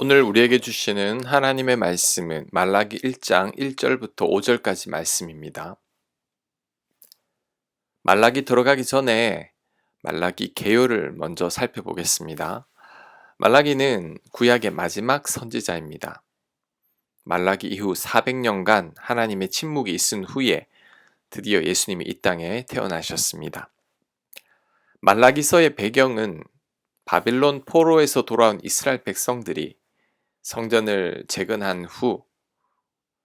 오늘 우리에게 주시는 하나님의 말씀은 말라기 1장 1절부터 5절까지 말씀입니다. 말라기 들어가기 전에 말라기 개요를 먼저 살펴보겠습니다. 말라기는 구약의 마지막 선지자입니다. 말라기 이후 400년간 하나님의 침묵이 있은 후에 드디어 예수님이 이 땅에 태어나셨습니다. 말라기서의 배경은 바빌론 포로에서 돌아온 이스라엘 백성들이 성전을 재건한 후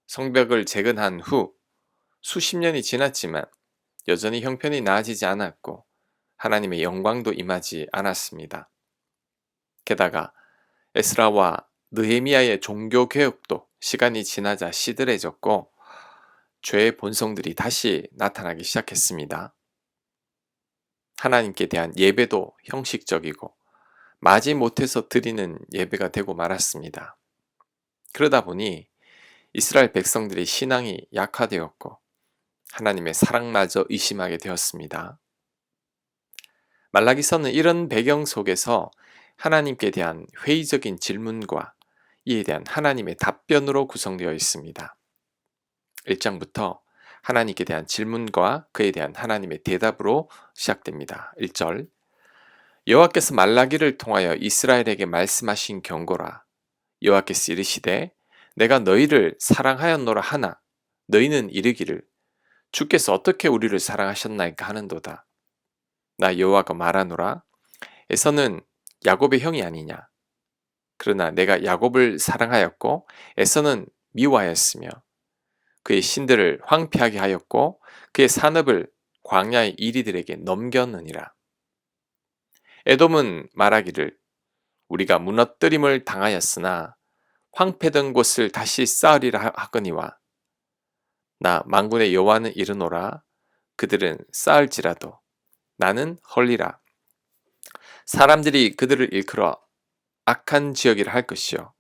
성벽을 재건한 후 수십 년이 지났지만 여전히 형편이 나아지지 않았고 하나님의 영광도 임하지 않았습니다. 게다가 에스라와 느헤미야의 종교 개혁도 시간이 지나자 시들해졌고 죄의 본성들이 다시 나타나기 시작했습니다. 하나님께 대한 예배도 형식적이고 마지못해서 드리는 예배가 되고 말았습니다. 그러다 보니 이스라엘 백성들의 신앙이 약화되었고 하나님의 사랑마저 의심하게 되었습니다. 말라기서는 이런 배경 속에서 하나님께 대한 회의적인 질문과 이에 대한 하나님의 답변으로 구성되어 있습니다. 1장부터 하나님께 대한 질문과 그에 대한 하나님의 대답으로 시작됩니다. 1절 여호와께서 말라기를 통하여 이스라엘에게 말씀하신 경고라. 여호와께서 이르시되 내가 너희를 사랑하였노라 하나 너희는 이르기를 주께서 어떻게 우리를 사랑하셨나이까 하는도다. 나 여호와가 말하노라. 에서는 야곱의 형이 아니냐. 그러나 내가 야곱을 사랑하였고 에서는 미워하였으며 그의 신들을 황폐하게 하였고 그의 산업을 광야의 이리들에게 넘겼느니라. 에돔은 말하기를 우리가 무너뜨림을 당하였으나 황폐된 곳을 다시 쌓으리라 하거니와 나 만군의 여호와는 이르노라. 그들은 쌓을지라도 나는 헐리라. 사람들이 그들을 일컬어 악한 지역이라 할 것이요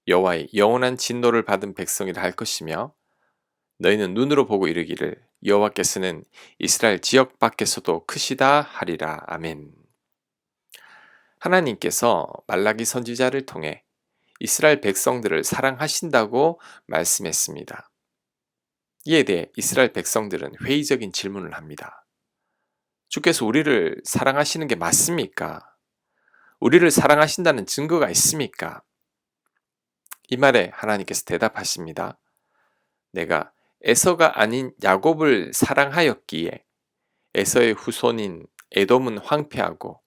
여호와의 영원한 진노를 받은 백성이라 할 것이며 너희는 눈으로 보고 이르기를 여호와께서는 이스라엘 지역 밖에서도 크시다 하리라. 아멘. 하나님께서 말라기 선지자를 통해 이스라엘 백성들을 사랑하신다고 말씀했습니다. 이에 대해 이스라엘 백성들은 회의적인 질문을 합니다. 주께서 우리를 사랑하시는 게 맞습니까? 우리를 사랑하신다는 증거가 있습니까? 이 말에 하나님께서 대답하십니다. 내가 에서가 아닌 야곱을 사랑하였기에 에서의 후손인 에돔은 황폐하고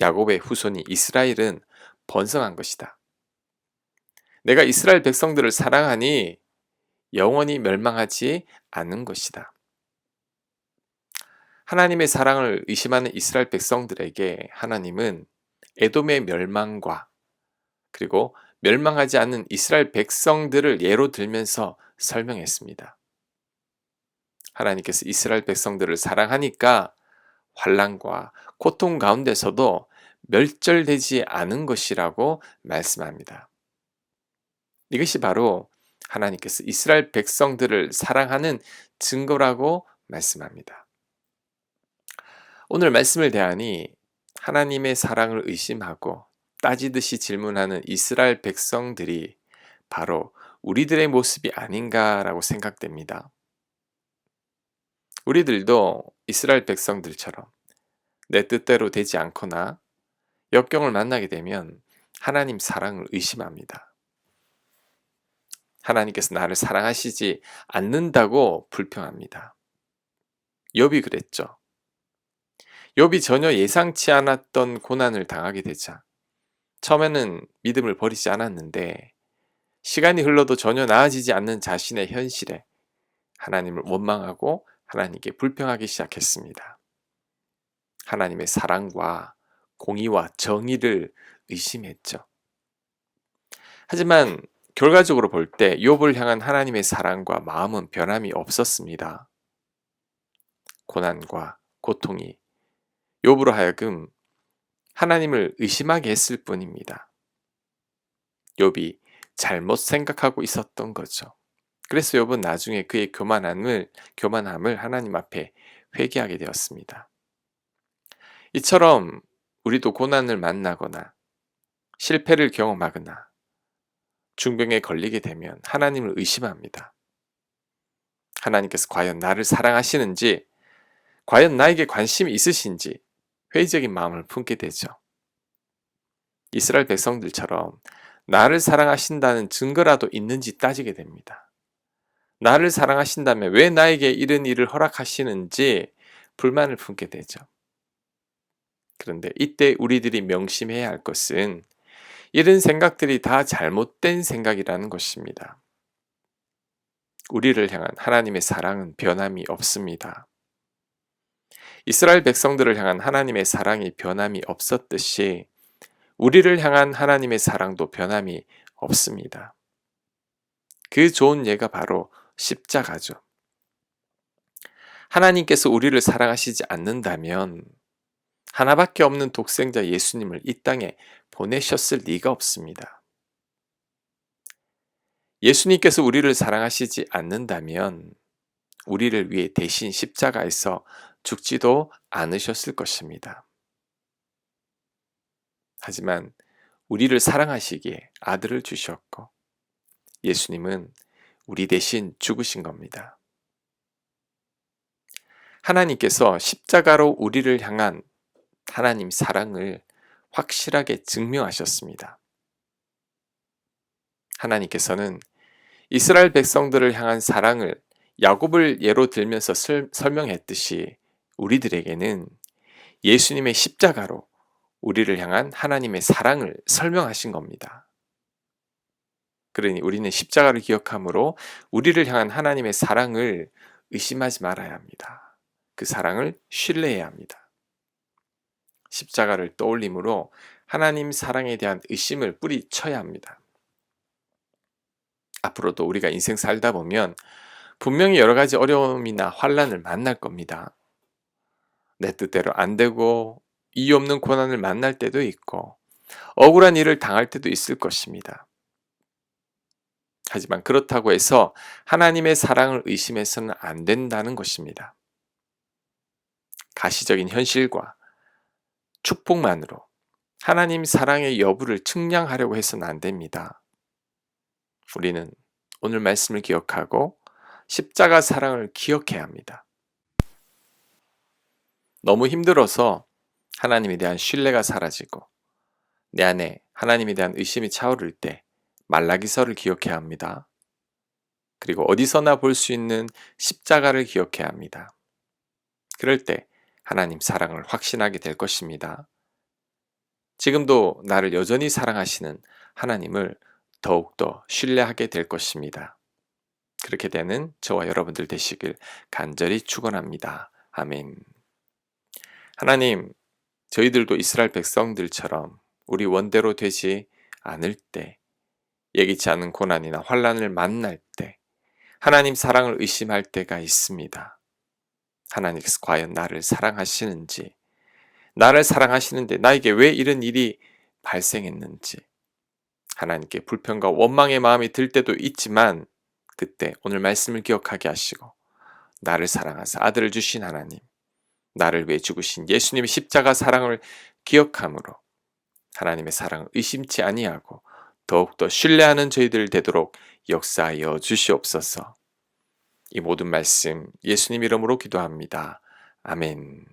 야곱의 후손인 이스라엘은 번성한 것이다. 내가 이스라엘 백성들을 사랑하니 영원히 멸망하지 않는 것이다. 하나님의 사랑을 의심하는 이스라엘 백성들에게 하나님은 에돔의 멸망과 그리고 멸망하지 않는 이스라엘 백성들을 예로 들면서 설명했습니다. 하나님께서 이스라엘 백성들을 사랑하니까 환난과 고통 가운데서도 멸절되지 않은 것이라고 말씀합니다. 이것이 바로 하나님께서 이스라엘 백성들을 사랑하는 증거라고 말씀합니다. 오늘 말씀을 대하니 하나님의 사랑을 의심하고 따지듯이 질문하는 이스라엘 백성들이 바로 우리들의 모습이 아닌가라고 생각됩니다. 우리들도 이스라엘 백성들처럼 내 뜻대로 되지 않거나 역경을 만나게 되면 하나님 사랑을 의심합니다. 하나님께서 나를 사랑하시지 않는다고 불평합니다. 욥이 그랬죠. 욥이 전혀 예상치 않았던 고난을 당하게 되자 처음에는 믿음을 버리지 않았는데 시간이 흘러도 전혀 나아지지 않는 자신의 현실에 하나님을 원망하고 하나님께 불평하기 시작했습니다. 하나님의 사랑과 공의와 정의를 의심했죠. 하지만 결과적으로 볼 때 욥을 향한 하나님의 사랑과 마음은 변함이 없었습니다. 고난과 고통이 욥으로 하여금 하나님을 의심하게 했을 뿐입니다. 욥이 잘못 생각하고 있었던 거죠. 그래서 욥은 나중에 그의 교만함을 하나님 앞에 회개하게 되었습니다. 이처럼 우리도 고난을 만나거나 실패를 경험하거나 중병에 걸리게 되면 하나님을 의심합니다. 하나님께서 과연 나를 사랑하시는지, 과연 나에게 관심이 있으신지 회의적인 마음을 품게 되죠. 이스라엘 백성들처럼 나를 사랑하신다는 증거라도 있는지 따지게 됩니다. 나를 사랑하신다면 왜 나에게 이런 일을 허락하시는지 불만을 품게 되죠. 그런데 이때 우리들이 명심해야 할 것은 이런 생각들이 다 잘못된 생각이라는 것입니다. 우리를 향한 하나님의 사랑은 변함이 없습니다. 이스라엘 백성들을 향한 하나님의 사랑이 변함이 없었듯이 우리를 향한 하나님의 사랑도 변함이 없습니다. 그 좋은 예가 바로 십자가죠. 하나님께서 우리를 사랑하시지 않는다면 하나밖에 없는 독생자 예수님을 이 땅에 보내셨을 리가 없습니다. 예수님께서 우리를 사랑하시지 않는다면 우리를 위해 대신 십자가에서 죽지도 않으셨을 것입니다. 하지만 우리를 사랑하시기에 아들을 주셨고 예수님은 우리 대신 죽으신 겁니다. 하나님께서 십자가로 우리를 향한 하나님 사랑을 확실하게 증명하셨습니다. 하나님께서는 이스라엘 백성들을 향한 사랑을 야곱을 예로 들면서 설명했듯이 우리들에게는 예수님의 십자가로 우리를 향한 하나님의 사랑을 설명하신 겁니다. 그러니 우리는 십자가를 기억함으로 우리를 향한 하나님의 사랑을 의심하지 말아야 합니다. 그 사랑을 신뢰해야 합니다. 십자가를 떠올림으로 하나님 사랑에 대한 의심을 뿌리쳐야 합니다. 앞으로도 우리가 인생 살다 보면 분명히 여러 가지 어려움이나 환난을 만날 겁니다. 내 뜻대로 안 되고 이유 없는 고난을 만날 때도 있고 억울한 일을 당할 때도 있을 것입니다. 하지만 그렇다고 해서 하나님의 사랑을 의심해서는 안 된다는 것입니다. 가시적인 현실과 축복만으로 하나님 사랑의 여부를 측량하려고 해서는 안 됩니다. 우리는 오늘 말씀을 기억하고 십자가 사랑을 기억해야 합니다. 너무 힘들어서 하나님에 대한 신뢰가 사라지고 내 안에 하나님에 대한 의심이 차오를 때 말라기서를 기억해야 합니다. 그리고 어디서나 볼 수 있는 십자가를 기억해야 합니다. 그럴 때 하나님 사랑을 확신하게 될 것입니다. 지금도 나를 여전히 사랑하시는 하나님을 더욱더 신뢰하게 될 것입니다. 그렇게 되는 저와 여러분들 되시길 간절히 축원합니다. 아멘. 하나님, 저희들도 이스라엘 백성들처럼 우리 원대로 되지 않을 때, 예기치 않은 고난이나 환난을 만날 때, 하나님 사랑을 의심할 때가 있습니다. 하나님께서 과연 나를 사랑하시는지, 나를 사랑하시는데 나에게 왜 이런 일이 발생했는지, 하나님께 불평과 원망의 마음이 들 때도 있지만, 그때 오늘 말씀을 기억하게 하시고, 나를 사랑하사 아들을 주신 하나님, 나를 위해 죽으신 예수님의 십자가 사랑을 기억함으로 하나님의 사랑을 의심치 아니하고 더욱더 신뢰하는 저희들 되도록 역사하여 주시옵소서. 이 모든 말씀 예수님 이름으로 기도합니다. 아멘.